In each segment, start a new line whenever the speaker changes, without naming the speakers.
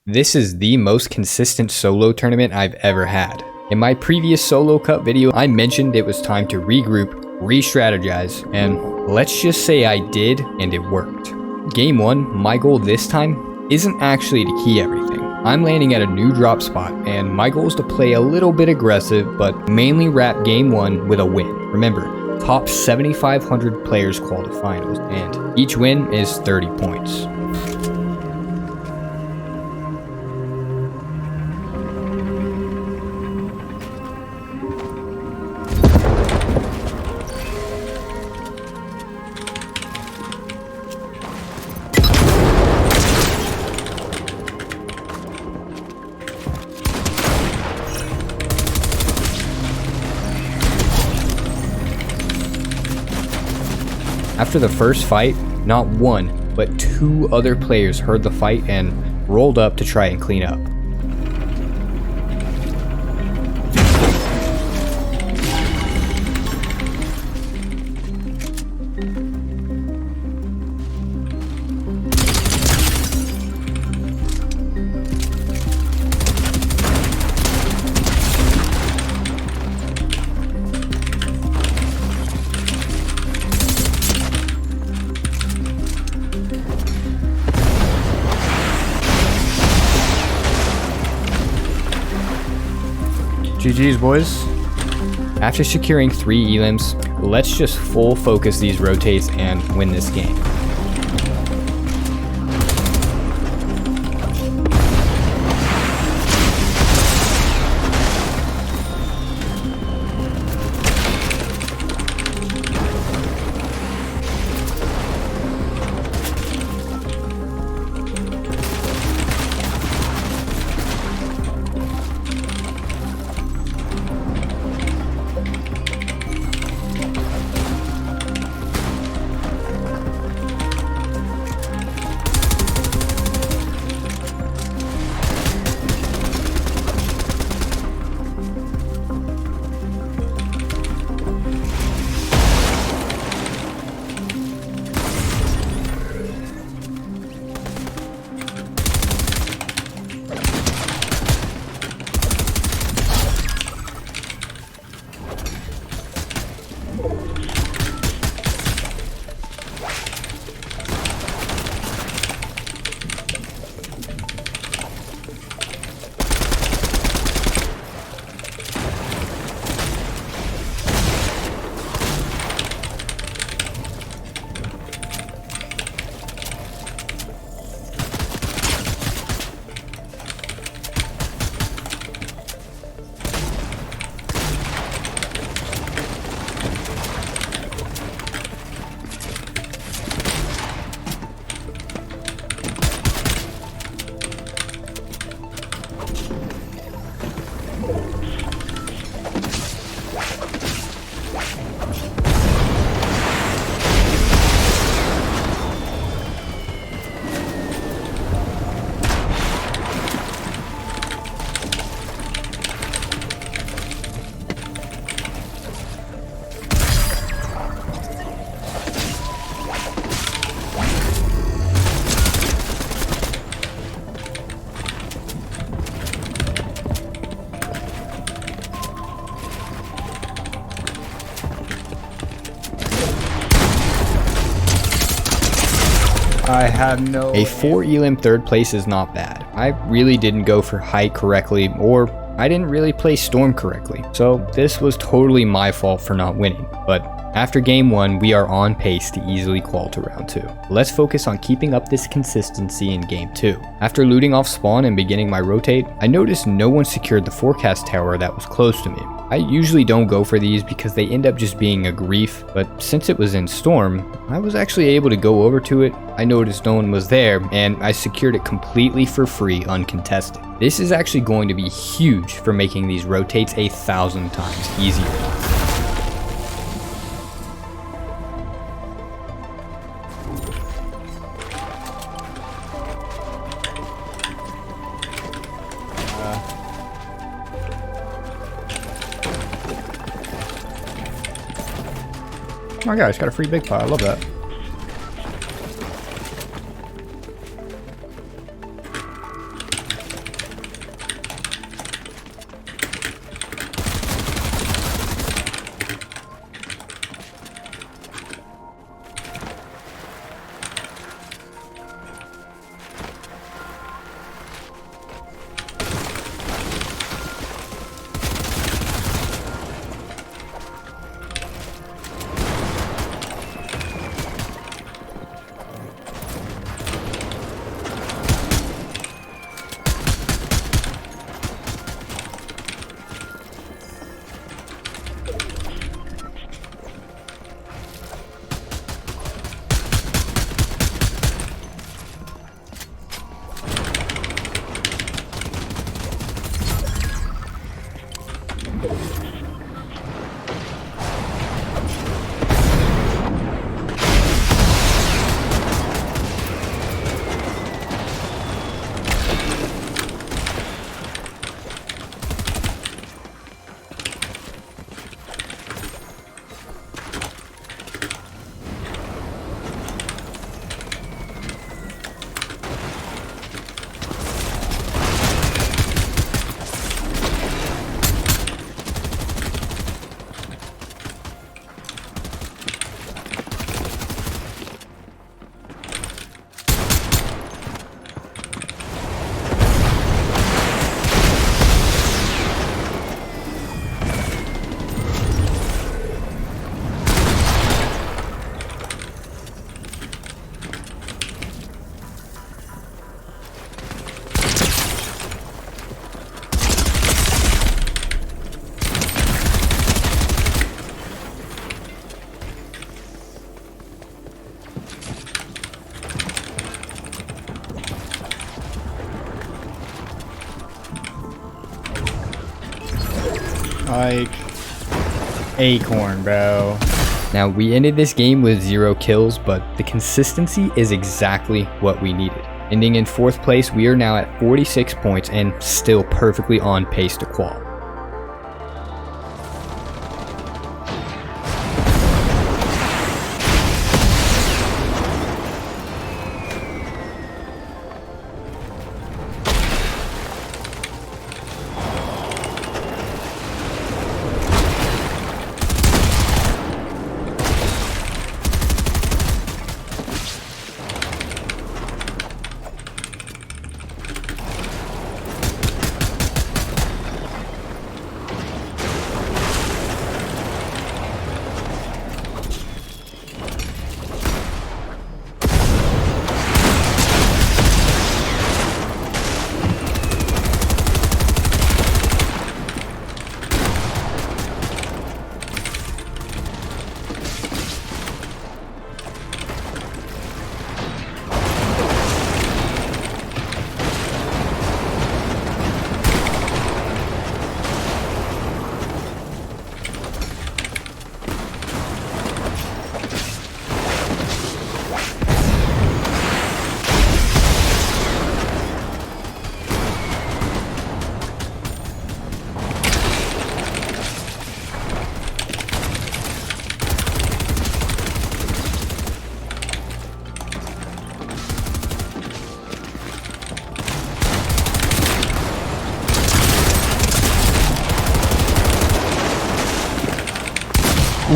This is the most consistent solo tournament I've ever had. In my previous solo cup video, I mentioned it was time to regroup, re-strategize, and let's just say I did, and it worked. Game 1, my goal this time isn't actually to key everything. I'm landing at a new drop spot, and my goal is to play a little bit aggressive, but mainly wrap Game 1 with a win. Remember, top 7,500 players qualify finals, and each win is 30 points. After the first fight, not one, but two other players heard the fight and rolled up to try and clean up. GG's, boys. After securing 3 elims, let's just full focus these rotates and win this game.
I had no...
A 4 elim third place is not bad. I really didn't go for height correctly, or I didn't really play storm correctly. So this was totally my fault for not winning. But after game 1, we are on pace to easily qual to round 2. Let's focus on keeping up this consistency in game 2. After looting off spawn and beginning my rotate, I noticed no one secured the forecast tower that was close to me. I usually don't go for these because they end up just being a grief, but since it was in storm, I was actually able to go over to it. I noticed no one was there, and I secured it completely for free, uncontested. This is actually going to be huge for making these rotates 1,000 times easier.
Oh my god, it's got a free big pot. I love that. Like, acorn, bro.
Now, we ended this game with 0 kills, but the consistency is exactly what we needed. Ending in 4th place, we are now at 46 points and still perfectly on pace to qual.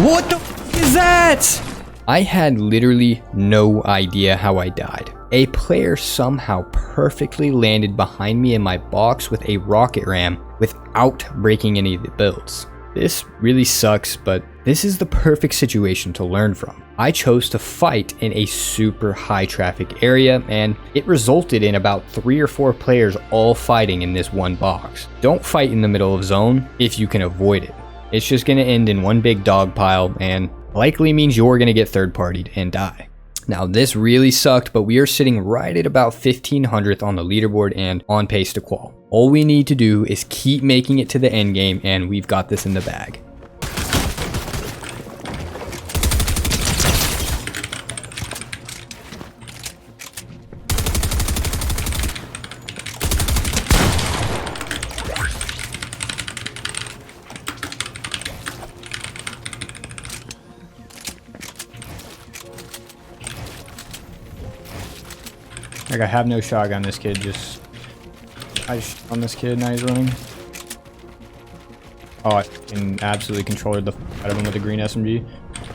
What the f is that? I had literally no idea how I died. A player somehow perfectly landed behind me in my box with a rocket ram without breaking any of the builds. This really sucks, but this is the perfect situation to learn from. I chose to fight in a super high traffic area, and it resulted in about 3 or 4 players all fighting in this one box. Don't fight in the middle of zone if you can avoid it. It's just going to end in one big dog pile and likely means you're going to get third partied and die. Now this really sucked, but we are sitting right at about 1500th on the leaderboard and on pace to qual. All we need to do is keep making it to the end game and we've got this in the bag.
Like, I have no shotgun. This kid I on this kid, now he's running. Oh, I fucking absolutely controlled the f out of him with the green SMG.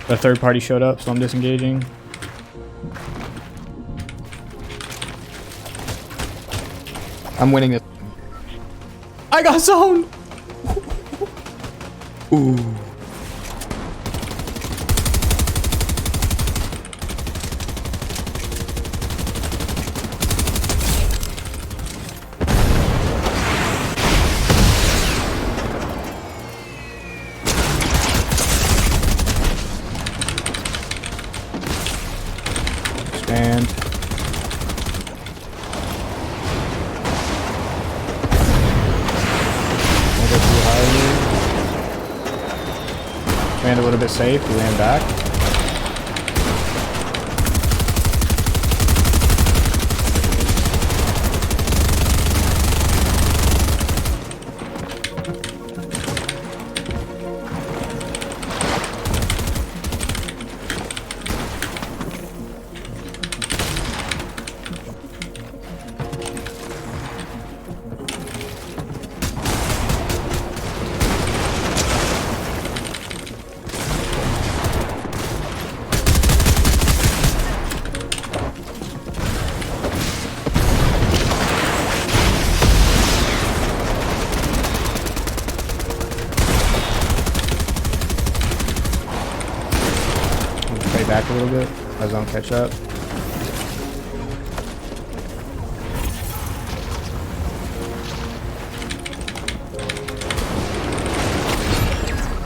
The third party showed up, so I'm disengaging. I'm winning this. I got zoned! Ooh. And we'll go too high here. Land a little bit safe, we land back. Back a little bit as I don't catch up.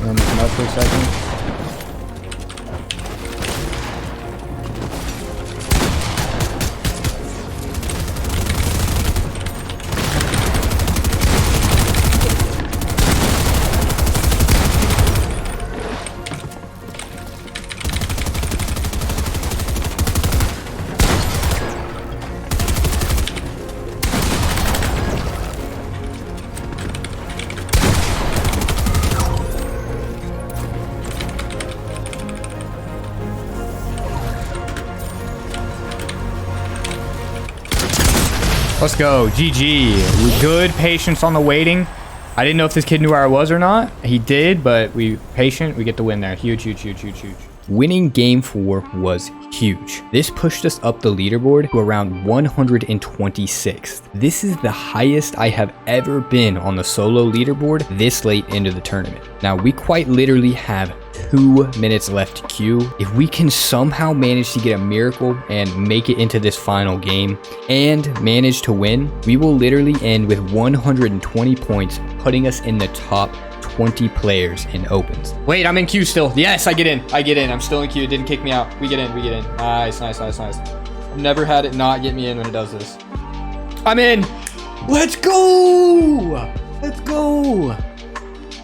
Come up for a second. Let's go. GG. Good patience on the waiting. I didn't know if this kid knew where I was or not. He did, but we patient. We get the win there. Huge, huge, huge, huge, huge.
Winning game 4 was huge. This pushed us up the leaderboard to around 126th. This is the highest I have ever been on the solo leaderboard this late into the tournament. Now, we quite literally have 2 minutes left to queue. If we can somehow manage to get a miracle and make it into this final game and manage to win, we will literally end with 120 points, putting us in the top 20 players in opens.
Wait, I'm in queue still. Yes, I get in. I get in. I'm still in queue. It didn't kick me out. We get in. We get in. Nice, nice, nice, nice. I've never had it not get me in when it does this. I'm in. Let's go. Let's go.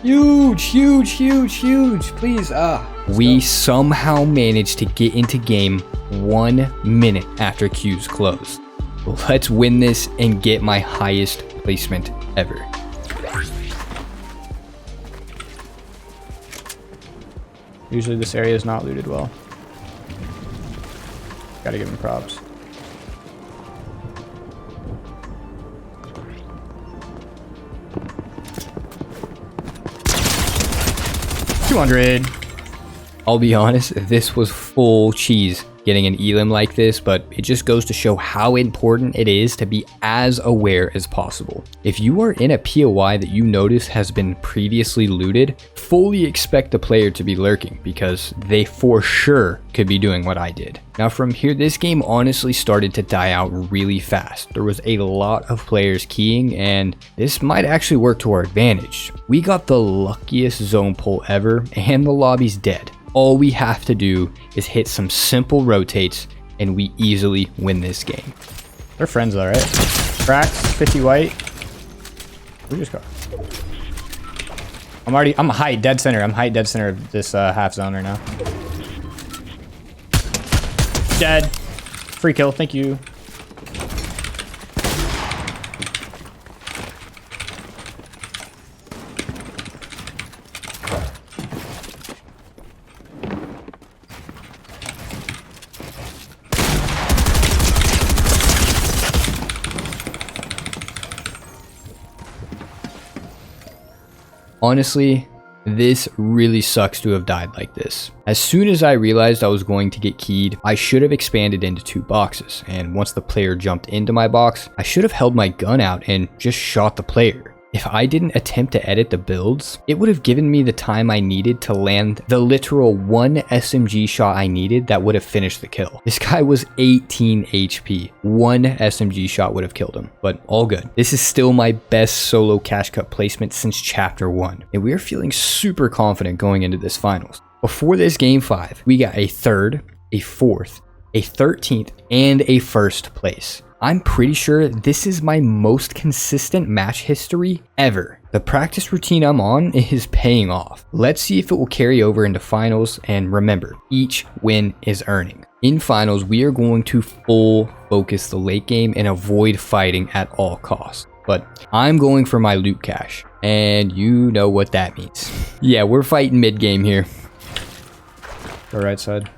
Huge, huge, huge, huge. Please.
We somehow managed to get into game 1 minute after queues closed. Let's win this and get my highest placement ever.
Usually this area is not looted well. Gotta give him props. $200.
I'll be honest, this was full cheese getting an elim like this, but it just goes to show how important it is to be as aware as possible. If you are in a POI that you notice has been previously looted, fully expect the player to be lurking because they for sure could be doing what I did. Now from here, this game honestly started to die out really fast. There was a lot of players keying and this might actually work to our advantage. We got the luckiest zone pull ever and the lobby's dead. All we have to do is hit some simple rotates and we easily win this game.
They're friends though, right? Cracks, 50 white. We just got. I'm height dead center. I'm height dead center of this half zone right now. Dead. Free kill, thank you.
Honestly, this really sucks to have died like this. As soon as I realized I was going to get keyed, I should have expanded into 2 boxes, and once the player jumped into my box, I should have held my gun out and just shot the player. If I didn't attempt to edit the builds, it would have given me the time I needed to land the literal 1 SMG shot I needed that would have finished the kill. This guy was 18 HP. 1 SMG shot would have killed him, but all good. This is still my best solo cash cut placement since chapter 1, and we are feeling super confident going into this finals. Before this game 5, we got a 3rd, a 4th, a 13th, and a 1st place. I'm pretty sure this is my most consistent match history ever. The practice routine I'm on is paying off. Let's see if it will carry over into finals, and remember, each win is earning. In finals, we are going to full focus the late game and avoid fighting at all costs. But I'm going for my loot cache, and you know what that means. Yeah, we're fighting mid game here.
Go right side.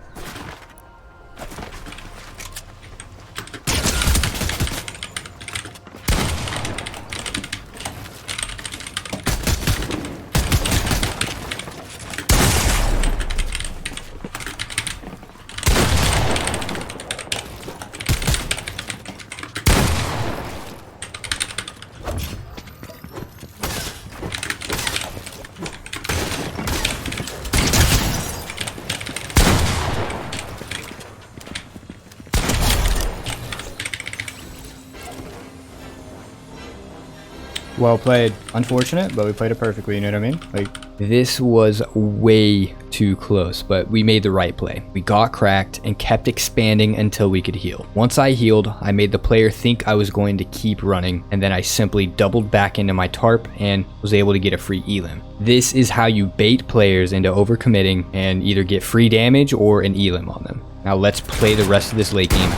Well played. Unfortunate, but we played it perfectly, you know what I mean? Like,
this was way too close, but we made the right play. We got cracked and kept expanding until we could heal. Once I healed, I made the player think I was going to keep running, and then I simply doubled back into my tarp and was able to get a free elim. This is how you bait players into overcommitting and either get free damage or an elim on them. Now let's play the rest of this late game.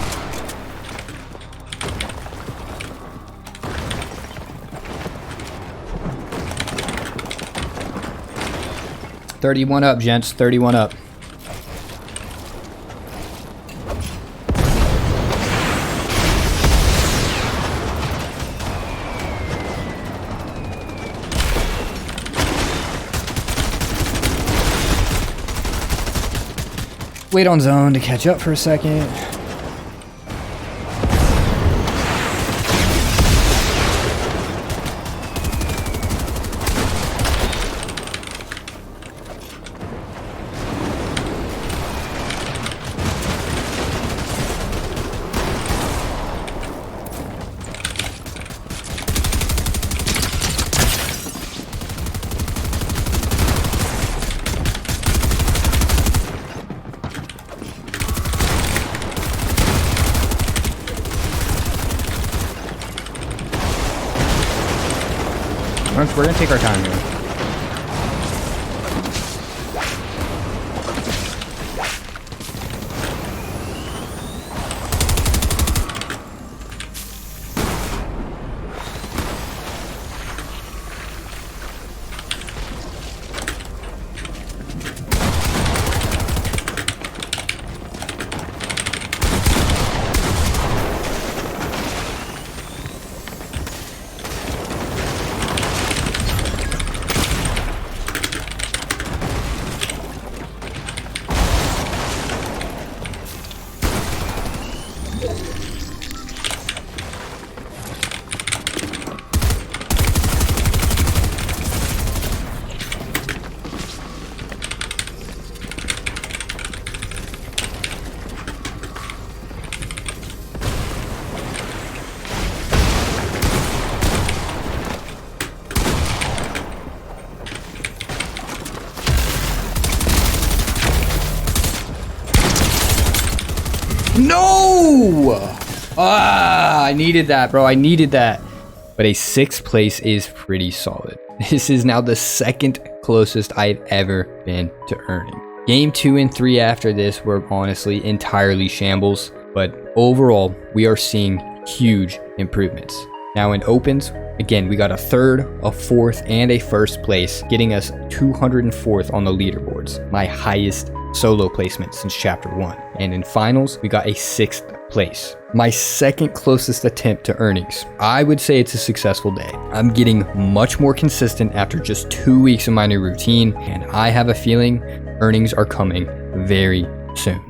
$31 up, gents. 31 up. wait on zone to catch up for a second. We're gonna take our time here. No! I needed that, bro. I needed that. But a 6th place is pretty solid. This is now the second closest I've ever been to earning. Game 2 and 3 after this were honestly entirely shambles, but overall, we are seeing huge improvements. Now in opens, again, we got a 3rd, a 4th, and a 1st place, getting us 204th on the leaderboards, my highest solo placement since chapter 1. And in finals, we got a 6th place, my 2nd closest attempt to earnings. I would say it's a successful day. I'm getting much more consistent after just 2 weeks of my new routine, and I have a feeling earnings are coming very soon.